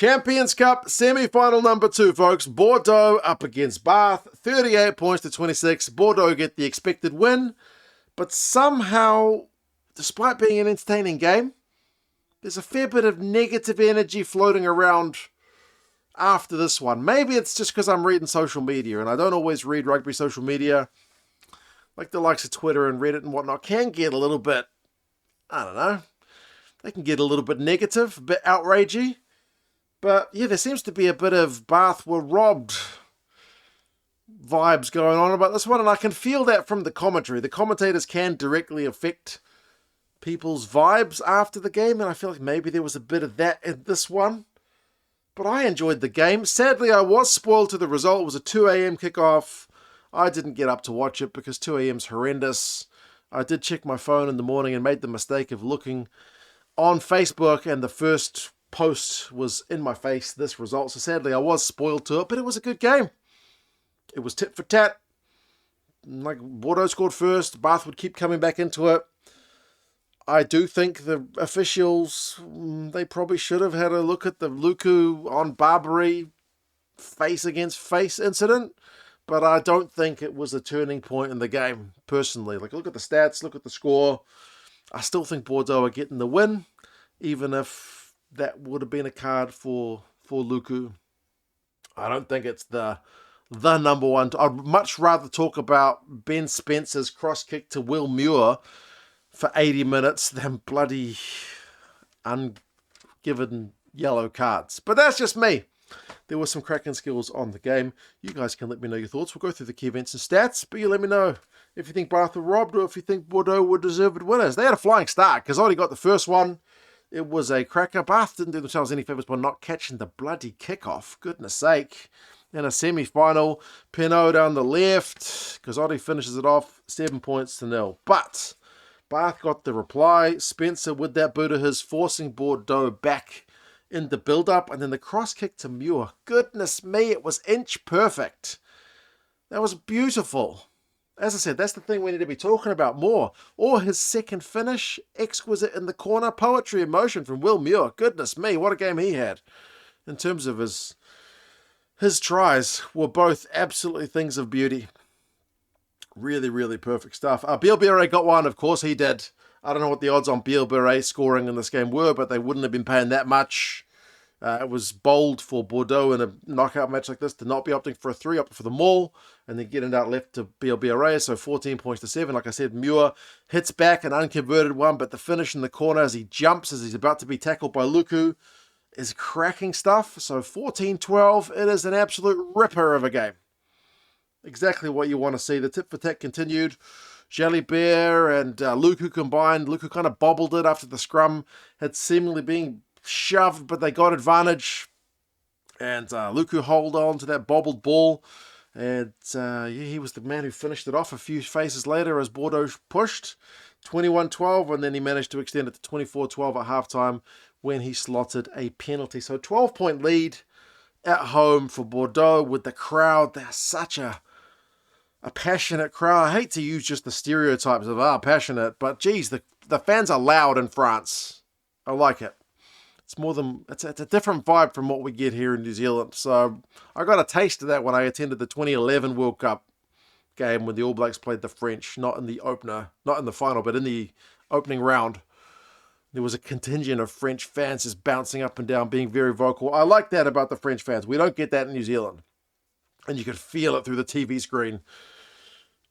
Champions Cup semi-final number 2, folks. Bordeaux up against Bath, 38 points to 26. Bordeaux get the expected win, but somehow, despite being an entertaining game, there's a fair bit of negative energy floating around after this one. Maybe it's just because I'm reading social media, and I don't always read rugby social media. Like the likes of Twitter and Reddit and whatnot can get a little bit, I don't know, they can get a little bit negative, a bit outragey. But yeah, there seems to be a bit of Bath were robbed vibes going on about this one, and I can feel that from the commentary. The commentators can directly affect people's vibes after the game, and I feel like maybe there was a bit of that in this one. But I enjoyed the game. Sadly, I was spoiled to the result. It was a 2 a.m. kickoff. I didn't get up to watch it because 2 a.m. is horrendous. I did check my phone in the morning and made the mistake of looking on Facebook, and the first post was in my face, this result. So sadly, I was spoiled to it, but it was a good game. It was tit for tat. Like, Bordeaux scored first. Bath would keep coming back into it. I do think the officials, they probably should have had a look at the Luku on Barbary face against face incident, but I don't think it was a turning point in the game, personally. Like, look at the stats, look at the score. I still think Bordeaux are getting the win, even if that would have been a card for Luku. I don't think it's the number one. I'd much rather talk about Ben Spencer's cross kick to Will Muir for 80 minutes than bloody ungiven yellow cards. But that's just me. There were some cracking skills on the game. You guys can let me know your thoughts. We'll go through the key events and stats, but you let me know if you think Bath were robbed or if you think Bordeaux were deserved winners. They had a flying start because I already got the first one. It was a cracker. Bath didn't do themselves any favours by not catching the bloody kickoff. Goodness sake. In a semi-final, Pinot down the left. Kazzotti finishes it off 7 points to 0. But Bath got the reply. Spencer with that boot of his, forcing Bordeaux back in the build-up. And then the cross kick to Muir. Goodness me, it was inch perfect. That was beautiful. As I said, that's the thing we need to be talking about more. Or his second finish, exquisite in the corner, poetry in motion from Will Muir. Goodness me, what a game he had. In terms of his tries were both absolutely things of beauty. Really, really perfect stuff. Bielbiere got one, of course he did. I don't know what the odds on Bielbiere scoring in this game were, but they wouldn't have been paying that much. It was bold for Bordeaux in a knockout match like this to not be opting for a 3, opting for the maul, and then getting out left to Bielbiere, so 14 points to 7. Like I said, Muir hits back an unconverted one, but the finish in the corner as he jumps, as he's about to be tackled by Luku, is cracking stuff. So 14-12, it is an absolute ripper of a game. Exactly what you want to see. The tit for tat continued. Jalibert and Luku combined. Luku kind of bobbled it after the scrum had seemingly been shoved, but they got advantage. And Luku hold on to that bobbled ball. And he was the man who finished it off a few phases later as Bordeaux pushed. 21-12, and then he managed to extend it to 24-12 at halftime when he slotted a penalty. So 12-point lead at home for Bordeaux with the crowd. They're such a passionate crowd. I hate to use just the stereotypes of passionate, but geez, the fans are loud in France. I like it. It's more than it's a different vibe from what we get here in New Zealand. So I got a taste of that when I attended the 2011 World Cup game when the All Blacks played the French, not in the opener, not in the final, but in the opening round. There was a contingent of French fans just bouncing up and down, being very vocal. I like that about the French fans. We don't get that in New Zealand. And you could feel it through the TV screen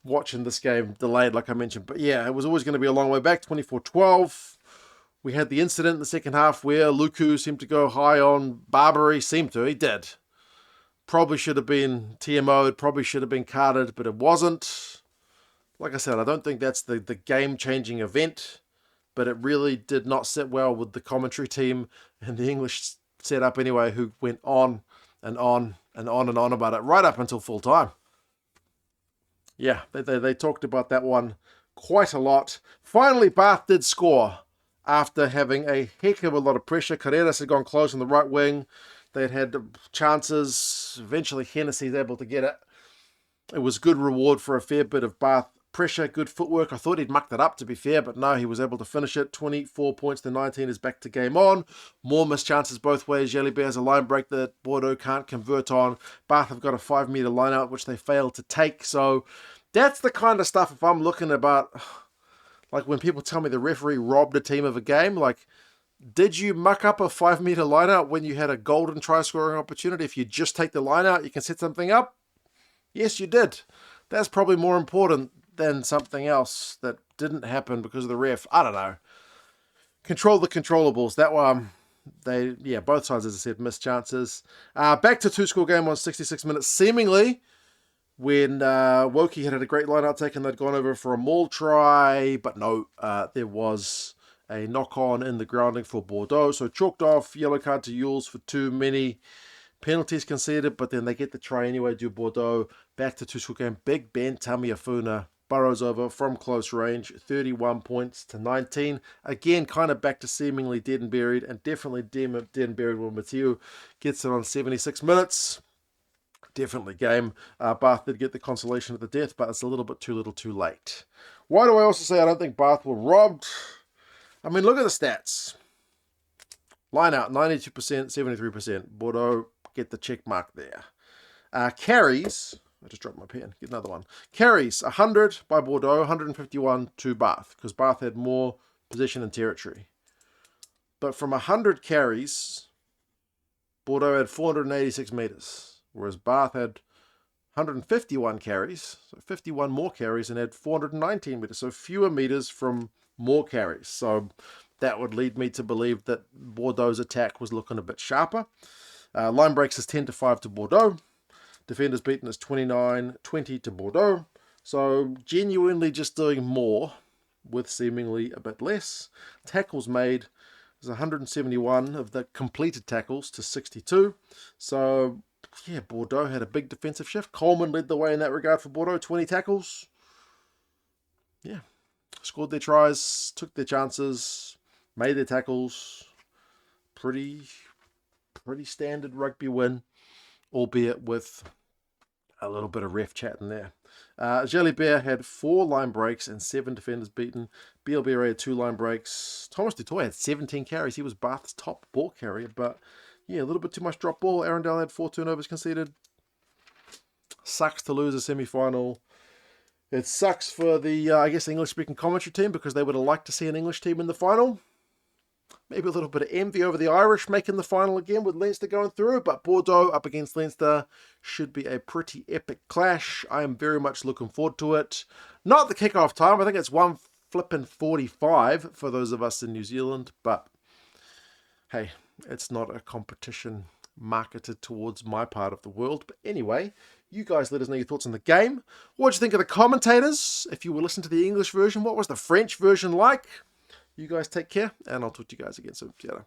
watching this game delayed, like I mentioned. But yeah, it was always going to be a long way back, 24-12. We had the incident in the second half where Luku seemed to go high on Barbary. He did. Probably should have been TMO'd, probably should have been carded, but it wasn't. Like I said, I don't think that's the game-changing event, but it really did not sit well with the commentary team and the English setup anyway, who went on and on and on and on about it right up until full time. Yeah, they talked about that one quite a lot. Finally, Bath did score after having a heck of a lot of pressure. Carreras had gone close on the right wing. They'd had chances. Eventually, Hennessy's able to get it. It was good reward for a fair bit of Bath pressure, good footwork. I thought he'd mucked it up, to be fair, but no, he was able to finish it. 24 points to 19 is back to game on. More missed chances both ways. Jalibert has a line break that Bordeaux can't convert on. Bath have got a 5-metre line out, which they failed to take. So that's the kind of stuff, if I'm looking about, like when people tell me the referee robbed a team of a game, like, did you muck up a 5-metre line out when you had a golden try-scoring opportunity? If you just take the line out, you can set something up? Yes, you did. That's probably more important than something else that didn't happen because of the ref. I don't know. Control the controllables. That one, both sides, as I said, missed chances. Back to 2-score game on 66 minutes, seemingly, when Woki had a great line-out take and they'd gone over for a maul try, but no, there was a knock-on in the grounding for Bordeaux. So chalked off, yellow card to Yules for too many penalties conceded, but then they get the try anyway, do Bordeaux. Back to 2-score game. Big Ben Tamiafuna burrows over from close range, 31 points to 19. Again, kind of back to seemingly dead and buried, and definitely dead and buried when Mathieu gets it on 76 minutes. Definitely game. Bath did get the consolation of the death, but it's a little bit too little too late. Why do I also say I don't think Bath were robbed? I mean, look at the stats. Line out, 92%, 73%. Bordeaux get the check mark there. Carries, I just dropped my pen, get another one. Carries, 100 by Bordeaux, 151 to Bath, because Bath had more possession and territory. But from 100 carries, Bordeaux had 486 metres, whereas Bath had 151 carries, so 51 more carries, and had 419 metres, so fewer metres from more carries. So that would lead me to believe that Bordeaux's attack was looking a bit sharper. Line breaks is 10-5 to Bordeaux. Defenders beaten is 29-20 to Bordeaux. So genuinely just doing more with seemingly a bit less. Tackles made is 171 of the completed tackles to 62. So yeah, Bordeaux had a big defensive shift. Coleman led the way in that regard for Bordeaux, 20 tackles. Yeah, scored their tries, took their chances, made their tackles. Pretty standard rugby win, albeit with a little bit of ref chat in there. Jalibert had 4 line breaks and 7 defenders beaten. BLB had 2 line breaks. Thomas Dutoy had 17 carries. He was Bath's top ball carrier, but yeah, a little bit too much drop ball. Arundel had 4 turnovers conceded. Sucks to lose a semi-final. It sucks for the, I guess, English-speaking commentary team, because they would have liked to see an English team in the final. Maybe a little bit of envy over the Irish making the final again with Leinster going through, but Bordeaux up against Leinster should be a pretty epic clash. I am very much looking forward to it. Not the kickoff time. I think it's 1:45 for those of us in New Zealand, but hey, it's not a competition marketed towards my part of the world. But anyway, you guys let us know your thoughts on the game. What did you think of the commentators? If you were listening to the English version, what was the French version like? You guys take care, and I'll talk to you guys again soon. See you later.